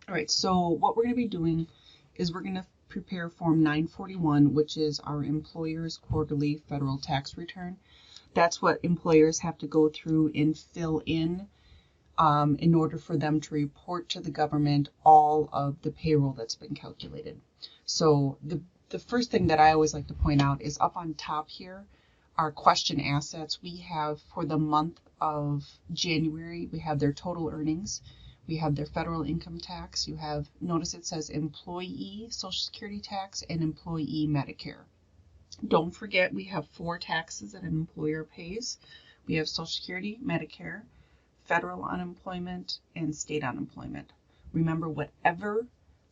All right, so what we're going to be doing is we're going to prepare Form 941, which is our employer's quarterly federal tax return. That's what employers have to go through and fill in order for them to report to the government all of the payroll that's been calculated. So the first thing that I always like to point out is up on top here, our question assets. We have for the month of January, we have their total earnings. We have their federal income tax. You have, notice it says employee Social Security tax and employee Medicare. Don't forget we have 4 taxes that an employer pays. We have Social Security, Medicare, federal unemployment, and state unemployment. Remember, whatever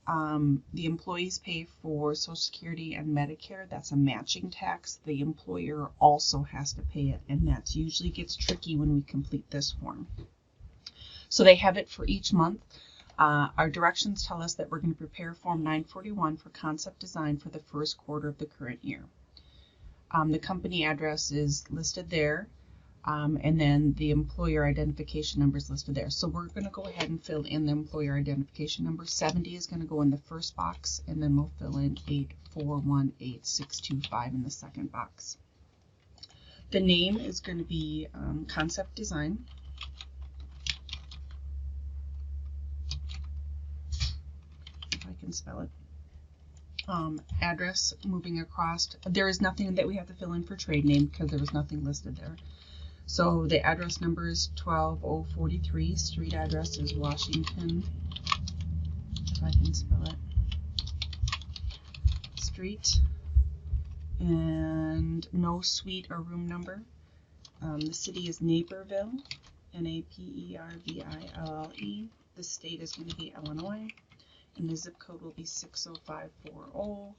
the employees pay for Social Security and Medicare, that's a matching tax. The employer also has to pay it, and that usually gets tricky when we complete this form. So they have it for each month. Our directions tell us that we're going to prepare Form 941 for concept design for the first quarter of the current year. The company address is listed there, and then the employer identification number is listed there. So we're going to go ahead and fill in the employer identification number. 70 is going to go in the first box, and then we'll fill in 8418625 in the second box. The name is going to be concept design. I can spell it. Address moving across. There is nothing that we have to fill in for trade name because there was nothing listed there. So the address number is 12043. Street address is Washington, if I can spell it, Street, and no suite or room number. The city is Naperville, Naperville. The state is going to be Illinois. And the zip code will be 60540,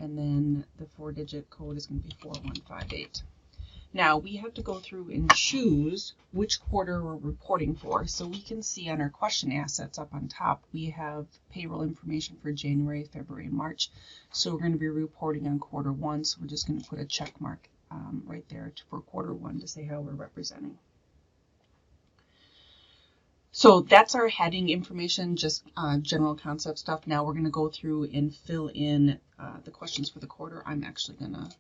and then the 4-digit code is going to be 4158. Now we have to go through and choose which quarter we're reporting for. So we can see on our question assets up on top, we have payroll information for January, February, and March. So we're going to be reporting on quarter 1. So we're just going to put a check mark right there for quarter 1 to say how we're representing. So that's our heading information, just general concept stuff. Now we're going to go through and fill in the questions for the quarter. I'm actually going to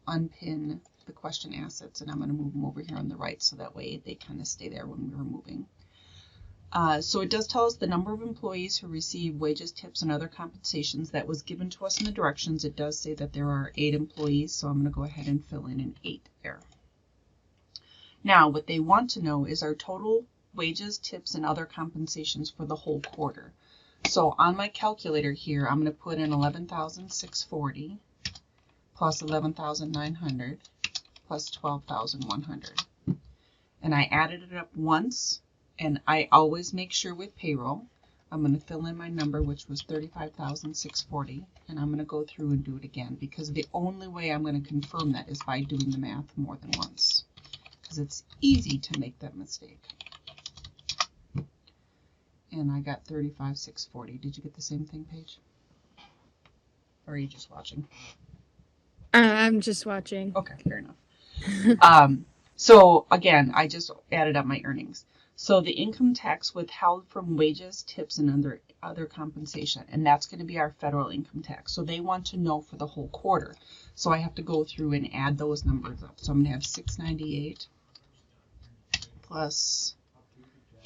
unpin the question assets, and I'm going to move them over here on the right so that way they kind of stay there when we're moving. So it does tell us the number of employees who receive wages, tips, and other compensations that was given to us in the directions. It does say that there are 8 employees, so I'm going to go ahead and fill in an 8 there. Now what they want to know is our total wages, tips, and other compensations for the whole quarter. So on my calculator here, I'm going to put in 11,640 plus 11,900 plus 12,100. And I added it up once, and I always make sure with payroll, I'm going to fill in my number, which was 35,640, and I'm going to go through and do it again, because the only way I'm going to confirm that is by doing the math more than once, because it's easy to make that mistake. And I got 35,640. Did you get the same thing, Paige? Or are you just watching? I'm just watching. Okay, fair enough. So again, I just added up my earnings. So the income tax withheld from wages, tips, and other compensation, and that's going to be our federal income tax. So they want to know for the whole quarter. So I have to go through and add those numbers up. So I'm going to have 698 plus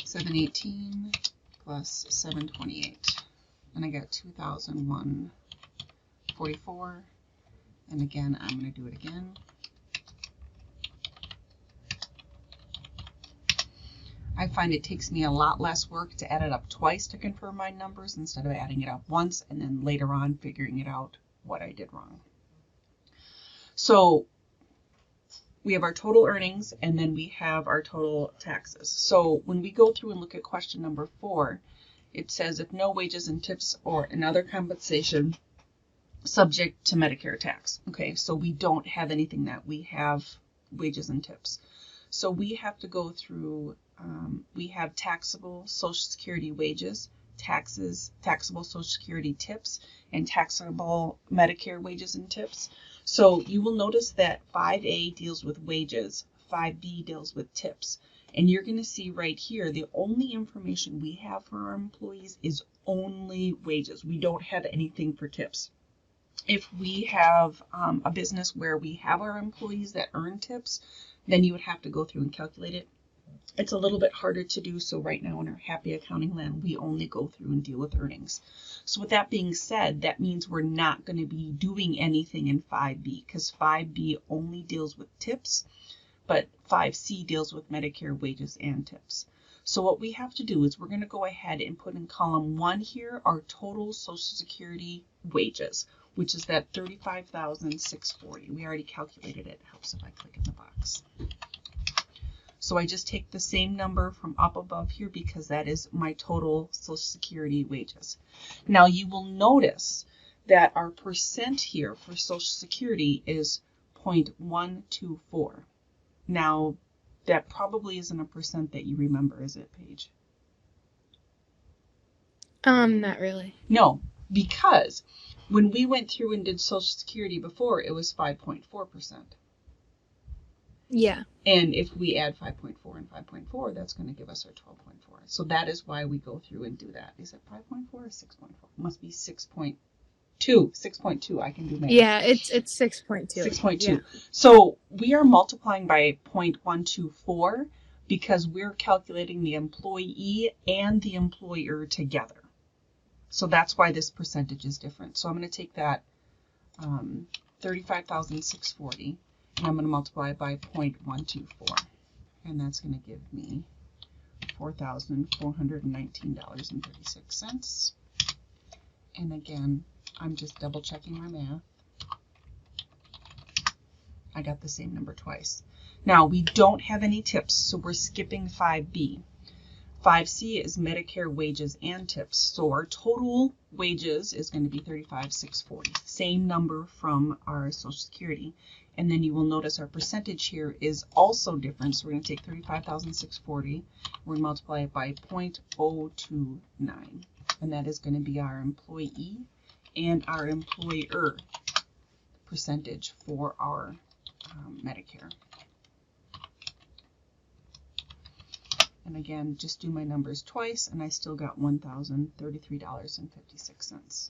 718 plus 728, and I got 2,144, and again I'm going to do it again. I find it takes me a lot less work to add it up twice to confirm my numbers instead of adding it up once and then later on figuring it out what I did wrong. So we have our total earnings, and then we have our total taxes. So when we go through and look at question number 4, it says if no wages and tips or another compensation subject to Medicare tax. Okay, so we don't have anything that we have wages and tips. So we have to go through, we have taxable Social Security wages, taxable Social Security tips, and taxable Medicare wages and tips. So you will notice that 5A deals with wages, 5B deals with tips, And you're going to see right here, the only information we have for our employees is only wages. We don't have anything for tips. If we have a business where we have our employees that earn tips, then you would have to go through and calculate it. It's a little bit harder to do, so right now in our happy accounting land, we only go through and deal with earnings. So with that being said, that means we're not going to be doing anything in 5B, because 5B only deals with tips, but 5C deals with Medicare wages and tips. So what we have to do is we're going to go ahead and put in column 1 here our total Social Security wages, which is that $35,640. We already calculated it. It helps if I click in the box. So I just take the same number from up above here because that is my total Social Security wages. Now you will notice that our percent here for Social Security is 0.124. Now that probably isn't a percent that you remember, is it, Paige? Not really. No, because when we went through and did Social Security before, it was 5.4%. Yeah. And if we add 5.4 and 5.4, that's going to give us our 12.4. So that is why we go through and do that. Is it 5.4 or 6.4? It must be 6.2. 6.2. I can do math. Yeah, it's 6.2. 6.2. Yeah. So we are multiplying by 0.124 because we're calculating the employee and the employer together. So that's why this percentage is different. So I'm going to take that 35,640 and I'm going to multiply it by 0.124. And that's going to give me $4,419.36. And again, I'm just double checking my math. I got the same number twice. Now we don't have any tips, so we're skipping 5B. 5C is Medicare wages and tips. So our total wages is going to be $35,640. Same number from our Social Security. And then you will notice our percentage here is also different. So we're going to take $35,640. We're going to multiply it by 0.029. And that is going to be our employee and our employer percentage for our Medicare. And again, just do my numbers twice, and I still got $1,033.56.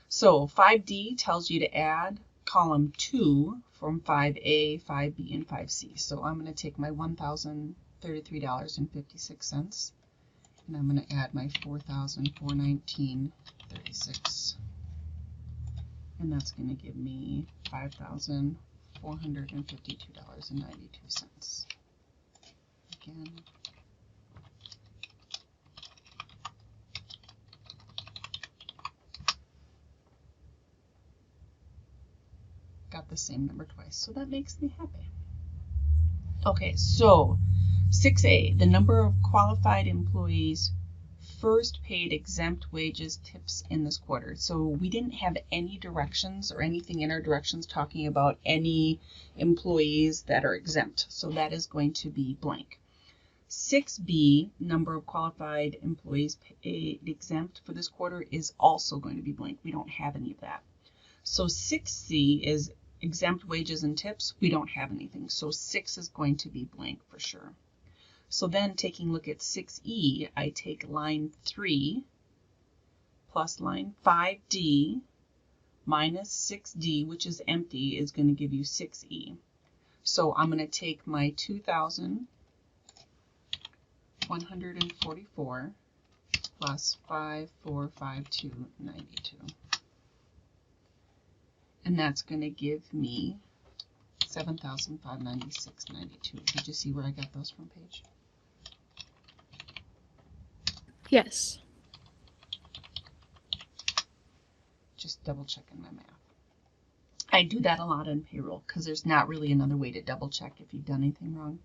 So 5D tells you to add column 2 from 5A, 5B, and 5C. So I'm going to take my $1,033.56, and I'm going to add my $4,419.36. And that's going to give me $5,452.92. Again. Got the same number twice, so that makes me happy. Okay, so 6A, the number of qualified employees first paid exempt wages tips in this quarter. So we didn't have any directions or anything in our directions talking about any employees that are exempt. So that is going to be blank. 6B, number of qualified employees paid exempt for this quarter, is also going to be blank. We don't have any of that. So 6C is exempt wages and tips. We don't have anything. So 6 is going to be blank for sure. So then taking a look at 6E, I take line 3 plus line 5D minus 6D, which is empty, is going to give you 6E. So I'm going to take my 2,144 plus 5,452.92. And that's going to give me 7,596.92. Did you see where I got those from, Paige? Yes. Just double checking my math. I do that a lot on payroll because there's not really another way to double check if you've done anything wrong.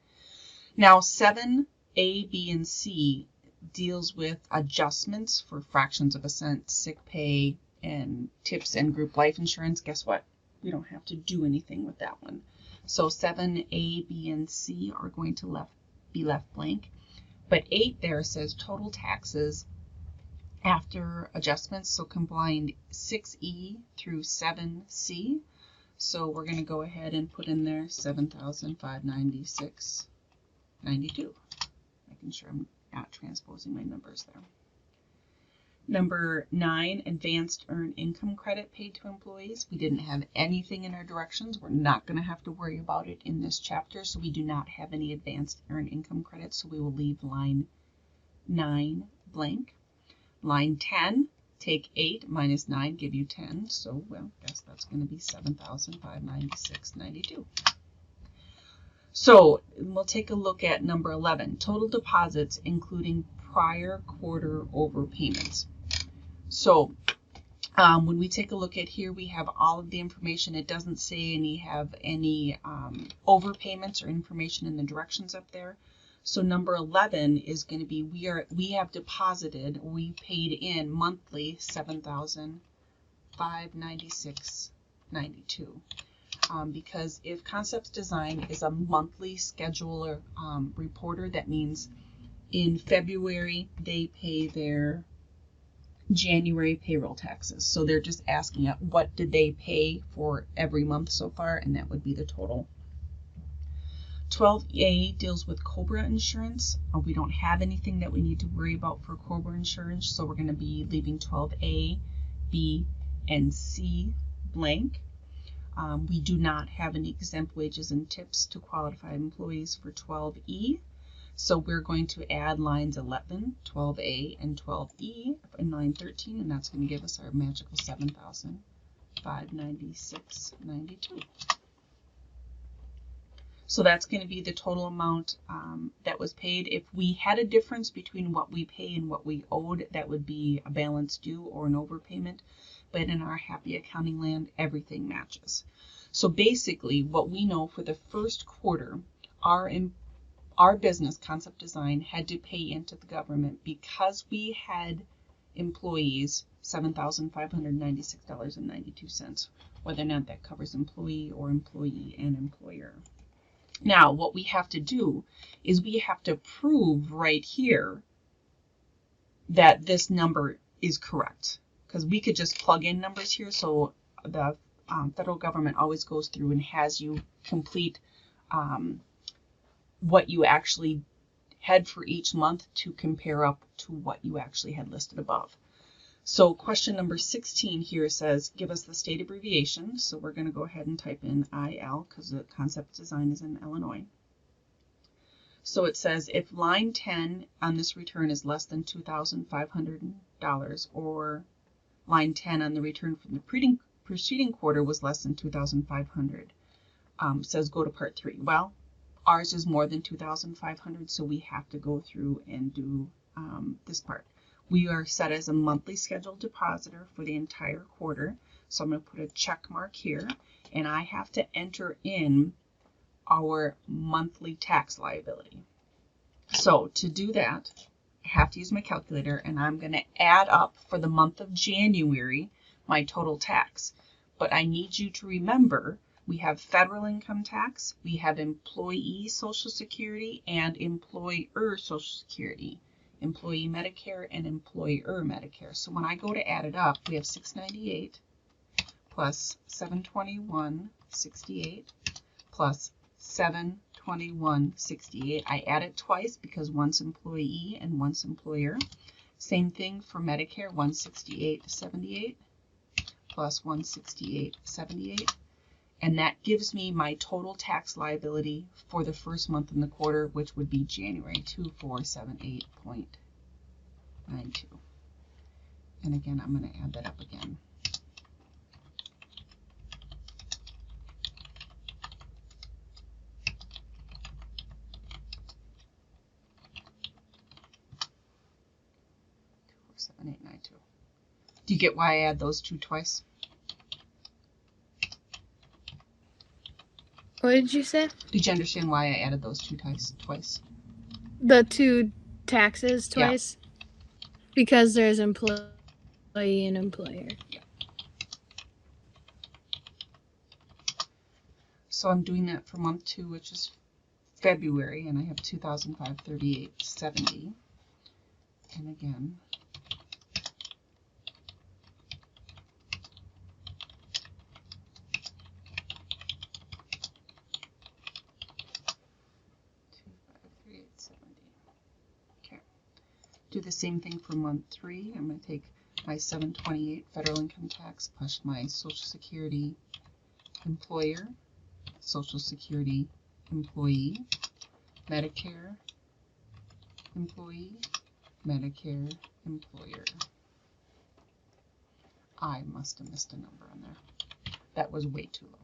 Now 7A, B, and C deals with adjustments for fractions of a cent, sick pay, and tips and group life insurance. Guess what? We don't have to do anything with that one. So 7A, B, and C are going to be left blank. But 8 there says total taxes after adjustments. So combined 6E through 7C. So we're going to go ahead and put in there $7,596.92. Making sure I'm not transposing my numbers there. Number 9, advanced earned income credit paid to employees. We didn't have anything in our directions. We're not going to have to worry about it in this chapter, so we do not have any advanced earned income credit, so we will leave line 9 blank. Line 10, take 8 minus 9, give you 10, so well, I guess that's going to be $7,596.92. So we'll take a look at number 11, total deposits including prior quarter overpayments. So when we take a look at here, we have all of the information. It doesn't say any overpayments or information in the directions up there. So number 11 is going to be we have deposited, we paid in monthly $7,596.92. Because if Concepts Design is a monthly scheduler reporter, that means in February they pay their January payroll taxes. So they're just asking what did they pay for every month so far, and that would be the total. 12A deals with COBRA insurance. We don't have anything that we need to worry about for COBRA insurance, so we're going to be leaving 12A, B, and C blank. We do not have any exempt wages and tips to qualified employees for 12E. So we're going to add lines 11, 12A, and 12E in line 13, and that's going to give us our magical $7,596.92. So that's going to be the total amount that was paid. If we had a difference between what we pay and what we owed, that would be a balance due or an overpayment. But in our happy accounting land, everything matches. So basically, what we know for the first quarter, our business, Concept Design, had to pay into the government because we had employees $7,596.92, whether or not that covers employee or employee and employer. Now, what we have to do is we have to prove right here that this number is correct, because we could just plug in numbers here. So the federal government always goes through and has you complete what you actually had for each month to compare up to what you actually had listed above. So question number 16 here says, give us the state abbreviation. So we're going to go ahead and type in IL because the Concept Design is in Illinois. So it says if line 10 on this return is less than $2,500, or line 10 on the return from the preceding quarter was less than $2,500, says go to part 3. Well, ours is more than $2,500, so we have to go through and do this part. We are set as a monthly scheduled depositor for the entire quarter, so I'm going to put a check mark here, and I have to enter in our monthly tax liability. So to do that, I have to use my calculator, and I'm going to add up for the month of January my total tax. But I need you to remember we have federal income tax, we have employee Social Security, and employer Social Security, employee Medicare, and employer Medicare. So when I go to add it up, we have $698 plus $721.68 plus $721.68. I add it twice because one's employee and one's employer. Same thing for Medicare, $168.78 plus $168.78. And that gives me my total tax liability for the first month in the quarter, which would be January, 2478.92. And again, I'm going to add that up again. Do you get why I add those two twice? What did you say? Did you understand why I added those two twice? The two taxes twice? Yeah. Because there's employee and employer. Yeah. So I'm doing that for month 2, which is February, and I have $2,538.70. And again, Do the same thing for month 3. I'm going to take my 728 federal income tax plus my Social Security employer, Social Security employee, Medicare employee, Medicare employer. I must have missed a number on there. That was way too low.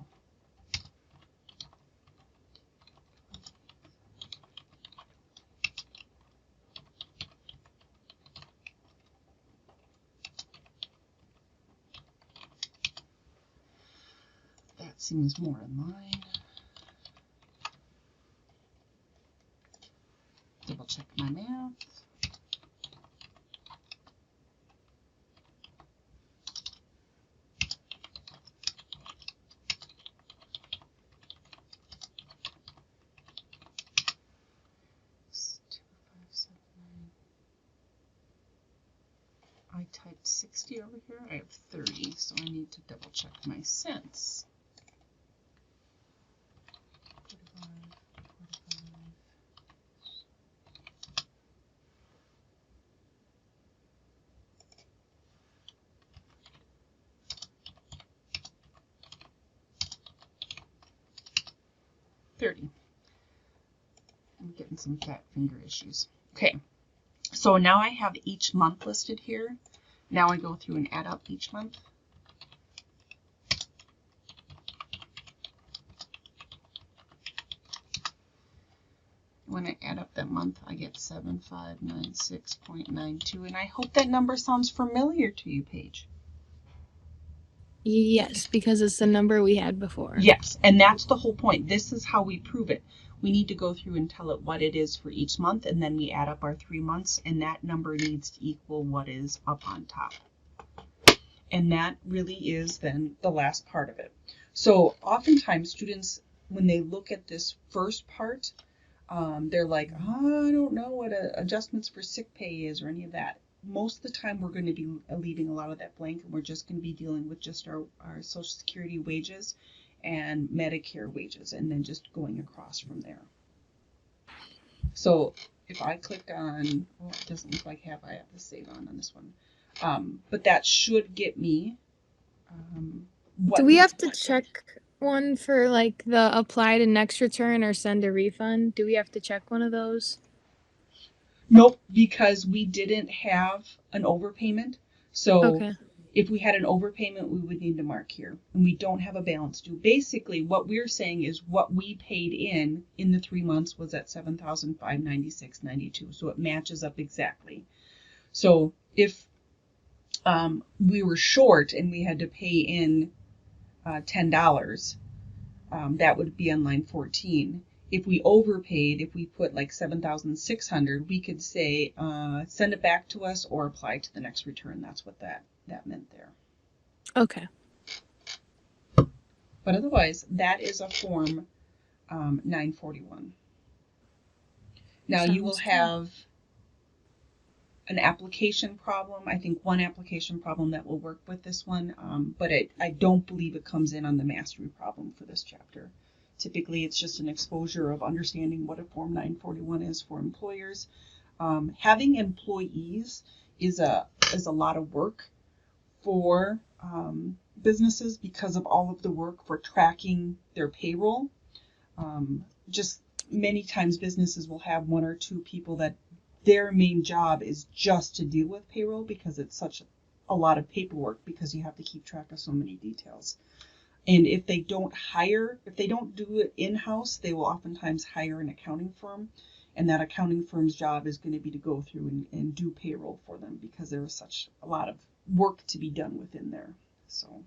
That seems more in line. Double check my math. I typed 60 over here. I have 30, so I need to double check my cents. 45, 45. $30. I'm getting some fat finger issues. Okay, so now I have each month listed here. Now I go through and add up each month. When I add up that month, I get 7596.92, and I hope that number sounds familiar to you, Paige. Yes, because it's the number we had before. Yes, and that's the whole point. This is how we prove it. We need to go through and tell it what it is for each month, and then we add up our 3 months, and that number needs to equal what is up on top. And that really is then the last part of it. So oftentimes students, when they look at this first part, they're like, oh, I don't know what adjustments for sick pay is or any of that. Most of the time we're going to be leaving a lot of that blank, and we're just going to be dealing with just our Social Security wages and Medicare wages, and then just going across from there. So if I click on, well, it doesn't look like I have to save on this one, but that should get me. Do we have to check one for like the apply to next return or send a refund? Do we have to check one of those? Nope, because we didn't have an overpayment. So okay. If we had an overpayment, we would need to mark here. And we don't have a balance due. Basically, what we're saying is what we paid in the 3 months was at $7,596.92. So it matches up exactly. So if we were short and we had to pay in $10, that would be on line 14. If we overpaid, if we put like 7,600, we could say send it back to us or apply to the next return. That's what that meant there. Okay. But otherwise, that is a form 941. Now you will have an application problem. I think one application problem that will work with this one, but I don't believe it comes in on the mastery problem for this chapter. Typically, it's just an exposure of understanding what a Form 941 is for employers. Having employees is a lot of work for businesses because of all of the work for tracking their payroll. Just many times businesses will have 1 or 2 people that their main job is just to deal with payroll because it's such a lot of paperwork because you have to keep track of so many details. And if they don't do it in-house, they will oftentimes hire an accounting firm, and that accounting firm's job is going to be to go through and do payroll for them because there is such a lot of work to be done within there. So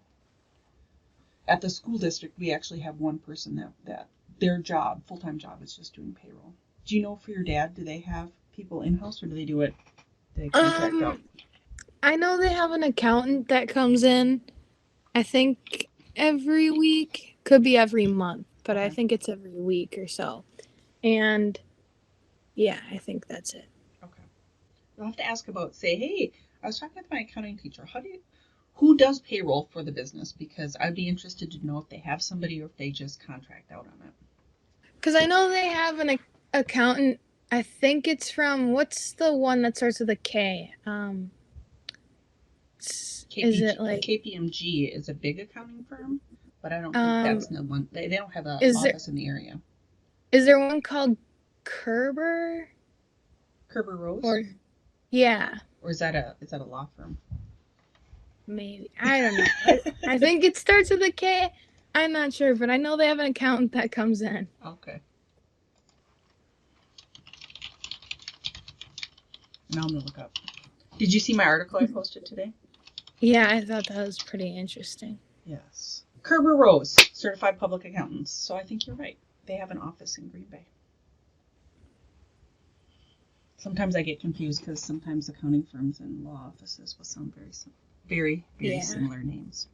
at the school district, we actually have one person that their job, full-time job, is just doing payroll. Do you know for your dad, do they have people in-house or do they do it, they contract out? I know they have an accountant that comes in, I think every week, could be every month, but okay. I think it's every week or so. And yeah, I think that's it. Okay. You'll have to ask about, say, hey, I was talking with my accounting teacher. Who does payroll for the business? Because I'd be interested to know if they have somebody or if they just contract out on it. Because I know they have an accountant I think it's from, what's the one that starts with a K? Is it like, KPMG is a big accounting firm, but I don't think um, that's the one. They don't have an is there office in the area. is there one called Kerber? Kerber Rose, Or yeah, or is that a law firm? maybe. I don't know. I think it starts with a K. I'm not sure, but I know they have an accountant that comes in. Okay. Now I'm gonna look up. Did you see my article I posted today? Yeah, I thought that was pretty interesting. Yes. Kerber Rose, certified public accountants. So I think you're right. They have an office in Green Bay. Sometimes I get confused because sometimes accounting firms and law offices will sound very, very Yeah. similar names.